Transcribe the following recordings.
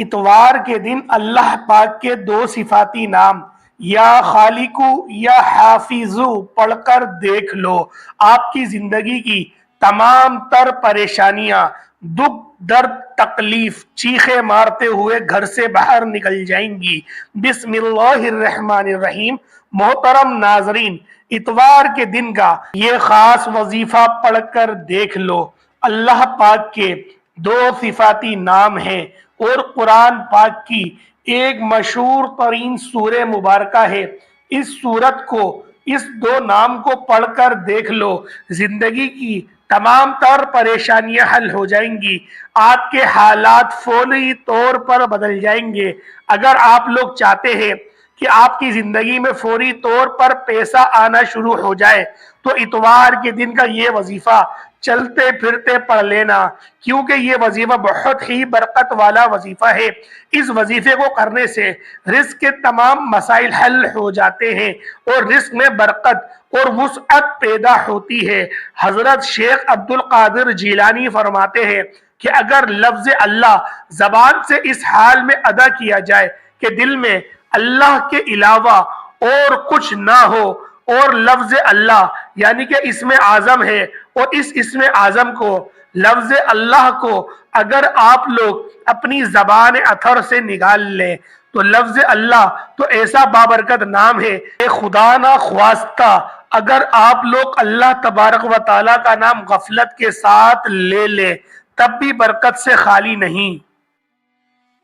اتوار کے دن اللہ پاک کے دو صفاتی نام یا خالقو یا حافظو پڑھ کر دیکھ لو، آپ کی زندگی کی تمام تر پریشانیاں، دکھ درد تکلیف چیخے مارتے ہوئے گھر سے باہر نکل جائیں گی۔ بسم اللہ الرحمن الرحیم۔ محترم ناظرین، اتوار کے دن کا یہ خاص وظیفہ پڑھ کر دیکھ لو۔ اللہ پاک کے دو صفاتی نام ہیں اور قرآن پاک کی ایک مشہور ترین سورہ مبارکہ ہے۔ اس سورت کو، اس دو نام کو پڑھ کر دیکھ لو، زندگی کی تمام تر پریشانیاں حل ہو جائیں گی، آپ کے حالات فوری طور پر بدل جائیں گے۔ اگر آپ لوگ چاہتے ہیں کہ آپ کی زندگی میں فوری طور پر پیسہ آنا شروع ہو جائے تو اتوار کے دن کا یہ وظیفہ چلتے پھرتے پڑھ لینا، کیونکہ یہ وظیفہ بہت ہی برکت والا وظیفہ ہے۔ اس وظیفے کو کرنے سے رزق کے تمام مسائل حل ہو جاتے ہیں اور رزق میں برکت اور وسعت پیدا ہوتی ہے۔ حضرت شیخ عبد القادر جیلانی فرماتے ہیں کہ اگر لفظ اللہ زبان سے اس حال میں ادا کیا جائے کہ دل میں اللہ کے علاوہ اور کچھ نہ ہو، اور لفظ اللہ یعنی کہ اسم اعظم ہے، اور اس اسم اعظم کو، لفظ اللہ کو اگر آپ لوگ اپنی زبان اثر سے نکال لیں تو لفظ اللہ تو ایسا بابرکت نام ہے کہ خدا نہ خواستہ اگر آپ لوگ اللہ تبارک و تعالیٰ کا نام غفلت کے ساتھ لے لیں تب بھی برکت سے خالی نہیں۔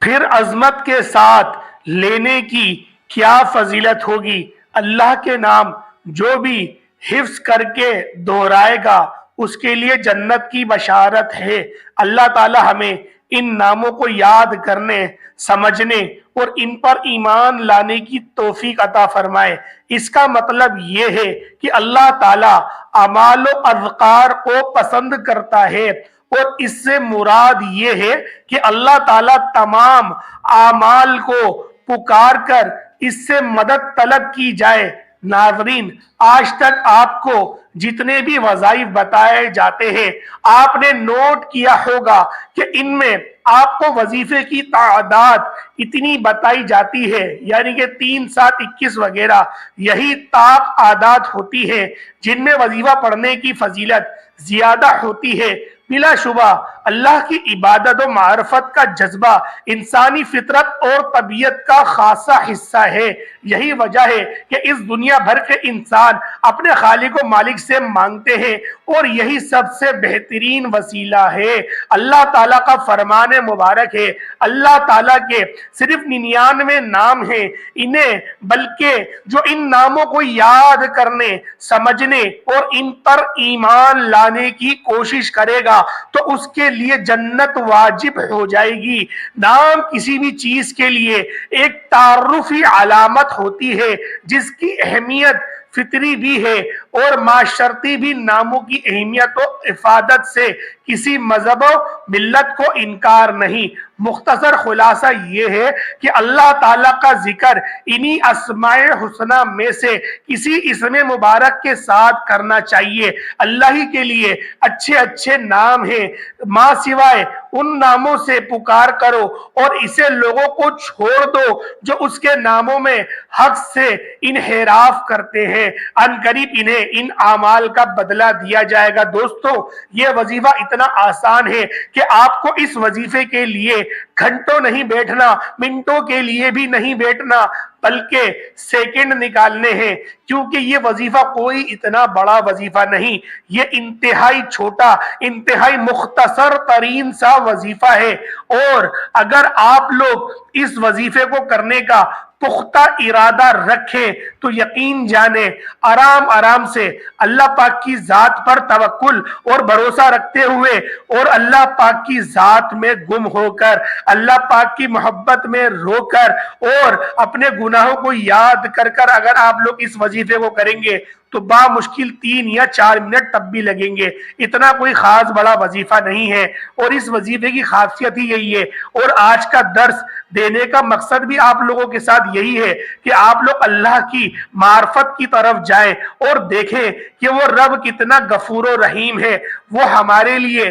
پھر عظمت کے ساتھ لینے کی کیا فضیلت ہوگی۔ اللہ کے نام جو بھی حفظ کر کے دہرائے گا اس کے لیے جنت کی بشارت ہے۔ اللہ تعالی ہمیں ان ناموں کو یاد کرنے، سمجھنے اور ان پر ایمان لانے کی توفیق عطا فرمائے۔ اس کا مطلب یہ ہے کہ اللہ تعالی اعمال و اذکار کو پسند کرتا ہے، اور اس سے مراد یہ ہے کہ اللہ تعالیٰ تمام اعمال کو پکار کر اس سے مدد طلب کی جائے۔ ناظرین، آج تک آپ کو جتنے بھی وظائف بتائے جاتے ہیں آپ نے نوٹ کیا ہوگا کہ ان میں آپ کو وظیفے کی تعداد اتنی بتائی جاتی ہے، یعنی کہ 3 7 21 وغیرہ، یہی طاق اعداد ہوتی ہے جن میں وظیفہ پڑھنے کی فضیلت زیادہ ہوتی ہے۔ بلا شبہ اللہ کی عبادت و معرفت کا جذبہ انسانی فطرت اور طبیعت کا خاصا حصہ ہے۔ یہی وجہ ہے کہ اس دنیا بھر کے انسان اپنے خالق و مالک سے مانگتے ہیں، اور یہی سب سے بہترین وسیلہ ہے۔ اللہ تعالیٰ کا فرمان مبارک ہے، اللہ تعالیٰ کے صرف 99 نام ہیں انہیں، بلکہ جو ان ناموں کو یاد کرنے، سمجھنے اور ان پر ایمان لانے کی کوشش کرے گا تو اس کے لیے جنت واجب ہو جائے گی۔ نام کسی بھی چیز کے لیے ایک تعارفی علامت ہوتی ہے جس کی اہمیت فطری بھی ہے اور معاشرتی بھی۔ ناموں کی اہمیت و افادت سے کسی مذہب و ملت کو انکار نہیں۔ مختصر خلاصہ یہ ہے کہ اللہ تعالیٰ کا ذکر انہی اسماء حسنہ میں سے کسی اسم مبارک کے ساتھ کرنا چاہیے۔ اللہ ہی کے لیے اچھے اچھے نام ہیں، ماں سوائے ان ناموں سے پکار کرو اور اسے لوگوں کو چھوڑ دو جو اس کے ناموں میں حق سے انحراف کرتے ہیں۔ ان قریب انہیں ان اعمال کا بدلہ دیا جائے گا۔ دوستو، یہ وظیفہ اتنا آسان ہے کہ آپ کو اس وظیفے کے لیے گھنٹوں نہیں بیٹھنا، منٹوں کے لیے بھی نہیں بیٹھنا، بلکہ سیکنڈ نکالنے ہیں، کیونکہ یہ وظیفہ کوئی اتنا بڑا وظیفہ نہیں، یہ انتہائی چھوٹا، انتہائی مختصر ترین سا وظیفہ ہے۔ اور اگر آپ لوگ اس وظیفے کو کرنے کا پختہ ارادہ رکھیں تو یقین جانیں آرام آرام سے اللہ پاک کی ذات پر توکل اور بھروسہ رکھتے ہوئے اور اللہ پاک کی ذات میں گم ہو کر، اللہ پاک کی محبت میں رو کر اور اپنے گناہوں کو یاد کر کر اگر آپ لوگ اس وظیفے کو کریں گے تو بامشکل 3 یا 4 منٹ تب بھی لگیں گے۔ اتنا کوئی خاص بڑا وظیفہ نہیں ہے، اور اس وظیفے کی خاصیت ہی یہی ہے۔ اور آج کا درس دینے کا مقصد بھی آپ لوگوں کے ساتھ یہی ہے کہ آپ لوگ اللہ کی معرفت کی طرف جائیں اور دیکھیں کہ وہ رب کتنا غفور و رحیم ہے، وہ ہمارے لیے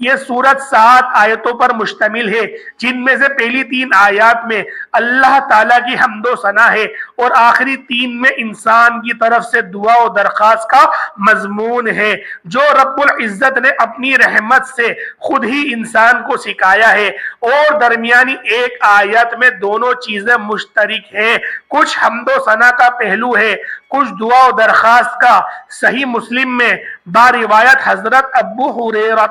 یہ سورت 7 آیتوں پر مشتمل ہے، جن میں سے پہلی 3 آیات میں اللہ تعالیٰ کی حمد و ثنا ہے اور آخری 3 میں انسان کی طرف سے دعا و درخواست کا مضمون ہے، جو رب العزت نے اپنی رحمت سے خود ہی انسان کو سکھایا ہے، اور درمیانی ایک آیت میں دونوں چیزیں مشترک ہیں، کچھ حمد و ثنا کا پہلو ہے، کچھ دعا و درخواست کا۔ صحیح مسلم میں باروایت حضرت ابو ہریرہ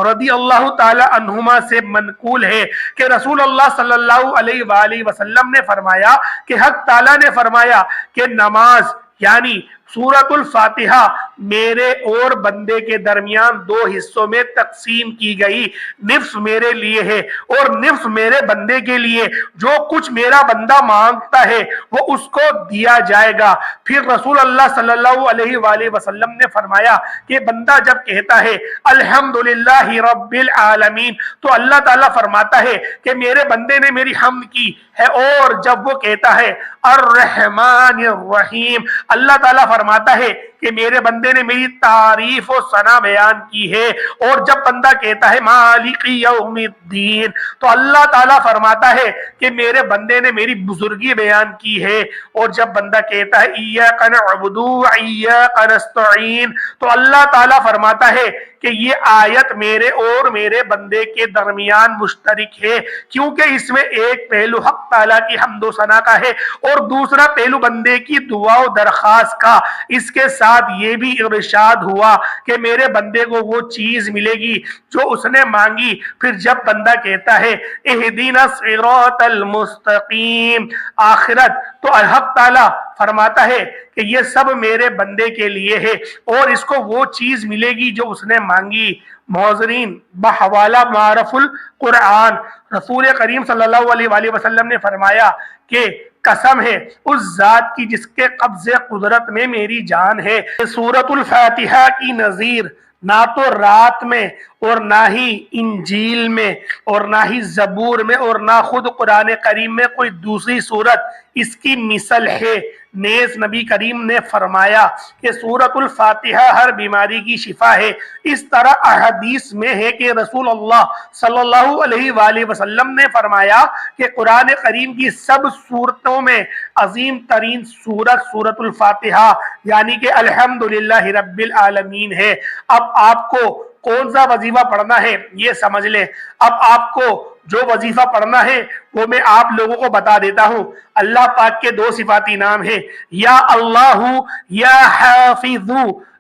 رضی اللہ تعالی عنہما سے منقول ہے کہ رسول اللہ صلی اللہ علیہ وآلہ وسلم نے فرمایا کہ حق تعالیٰ نے فرمایا کہ نماز یعنی سورۃ الفاتحہ میرے اور بندے کے درمیان 2 حصوں میں تقسیم کی گئی، نصف میرے لیے ہے اور نصف میرے بندے کے لیے، جو کچھ میرا بندہ مانگتا ہے وہ اس کو دیا جائے گا۔ پھر رسول اللہ صلی اللہ علیہ وآلہ وسلم نے فرمایا کہ بندہ جب کہتا ہے الحمدللہ رب العالمین تو اللہ تعالیٰ فرماتا ہے کہ میرے بندے نے میری حمد کی ہے، اور جب وہ کہتا ہے الرحمن الرحیم اللہ تعالیٰ فرماتا ہے کہ میرے بندے نے میری تعریف و ثنا بیان کی ہے، اور جب بندہ کہتا ہے مالک یوم الدین تو اللہ تعالیٰ فرماتا ہے کہ میرے بندے نے میری بزرگی بیان کی ہے، اور جب بندہ کہتا ہے ایاک نعبد و ایاک نستعین تو اللہ تعالیٰ فرماتا ہے کہ یہ آیت میرے اور میرے بندے کے درمیان مشترک ہے، کیونکہ اس میں ایک پہلو حق تعالیٰ کی حمد و ثنا کا ہے اور دوسرا پہلو بندے کی دعا و درخواست کا۔ اس کے ساتھ یہ بھی ارشاد ہوا کہ میرے بندے کو وہ چیز ملے گی جو اس نے مانگی۔ پھر جب بندہ کہتا ہے اہدنا الصراط المستقیم آخرت تو حق تعالیٰ فرماتا ہے کہ یہ سب میرے بندے کے لیے ہے اور اس کو وہ چیز ملے گی جو اس نے مانگی۔ معذرین، بحوالہ معرف القرآن رسول کریم صلی اللہ علیہ وآلہ وسلم نے فرمایا کہ قسم ہے اس ذات کی جس کے قبض قدرت میں میری جان ہے، سورۃ الفاتحہ کی نظیر نہ تو رات میں اور نہ ہی انجیل میں اور نہ ہی زبور میں اور نہ خود قرآن کریم میں کوئی دوسری سورت اس کی مثل ہے۔ نیز نبی کریم نے فرمایا کہ سورۃ الفاتحہ ہر بیماری کی شفا ہے۔ اس طرح احادیث میں ہے کہ رسول اللہ صلی اللہ علیہ وآلہ وسلم نے فرمایا کہ قرآن کریم کی سب سورتوں میں عظیم ترین سورت سورۃ الفاتحہ یعنی کہ الحمدللہ رب العالمین ہے۔ اب آپ کو کون سا وظیفہ پڑھنا ہے یہ سمجھ لیں۔ اب آپ کو جو وظیفہ پڑھنا ہے وہ میں آپ لوگوں کو بتا دیتا ہوں۔ اللہ پاک کے 2 صفاتی نام ہیں، یا اللہ یا حافظ،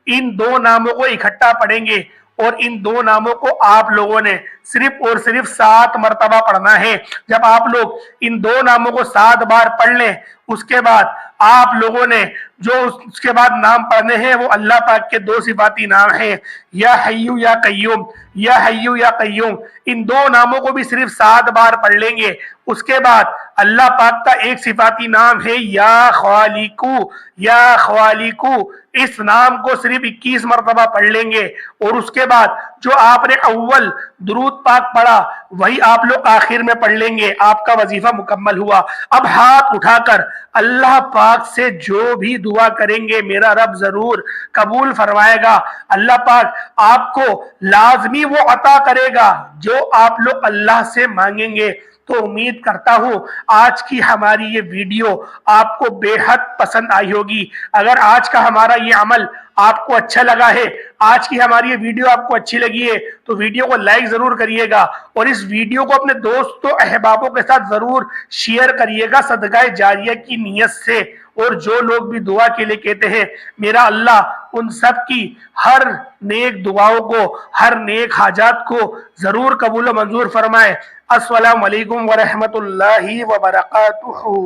ان 2 ناموں کو اکٹھا پڑھیں گے اور ان 2 ناموں کو آپ لوگوں نے صرف اور صرف 7 مرتبہ پڑھنا ہے۔ جب آپ لوگ ان 2 ناموں کو 7 بار پڑھ لیں اس کے بعد آپ لوگوں نے جو اس کے بعد نام پڑھنے ہیں وہ اللہ پاک کے 2 صفاتی نام ہیں، یا حیو یا قیوم، یا حیو یا قیوم۔ ان 2 ناموں کو بھی صرف 7 بار پڑھ لیں گے۔ اس کے بعد اللہ پاک کا ایک صفاتی نام ہے یا خالقو، یا خالقو، اس نام کو صرف 21 مرتبہ پڑھ لیں گے، اور اس کے بعد جو آپ نے اول درود پاک پڑھا وہی آپ لوگ آخر میں پڑھ لیں گے، آپ کا وظیفہ مکمل ہوا۔ اب ہاتھ اٹھا کر اللہ پاک سے جو بھی دعا کریں گے میرا رب ضرور قبول فرمائے گا۔ اللہ پاک آپ کو لازمی وہ عطا کرے گا جو آپ لوگ اللہ سے مانگیں گے۔ تو امید کرتا ہوں آج کی ہماری یہ ویڈیو آپ کو بے حد پسند آئی ہوگی۔ اگر آج کا ہمارا یہ عمل آپ کو اچھا لگا ہے، آج کی ہماری یہ ویڈیو آپ کو اچھی لگی ہے تو ویڈیو کو لائک ضرور کریے گا، اور اس ویڈیو کو اپنے دوستوں احبابوں کے ساتھ ضرور شیئر کریے گا صدقہ جاریہ کی نیت سے۔ اور جو لوگ بھی دعا کے لیے کہتے ہیں میرا اللہ ان سب کی ہر نیک دعاؤں کو، ہر نیک حاجات کو ضرور قبول و منظور فرمائے۔ السلام علیکم ورحمۃ اللہ وبرکاتہ۔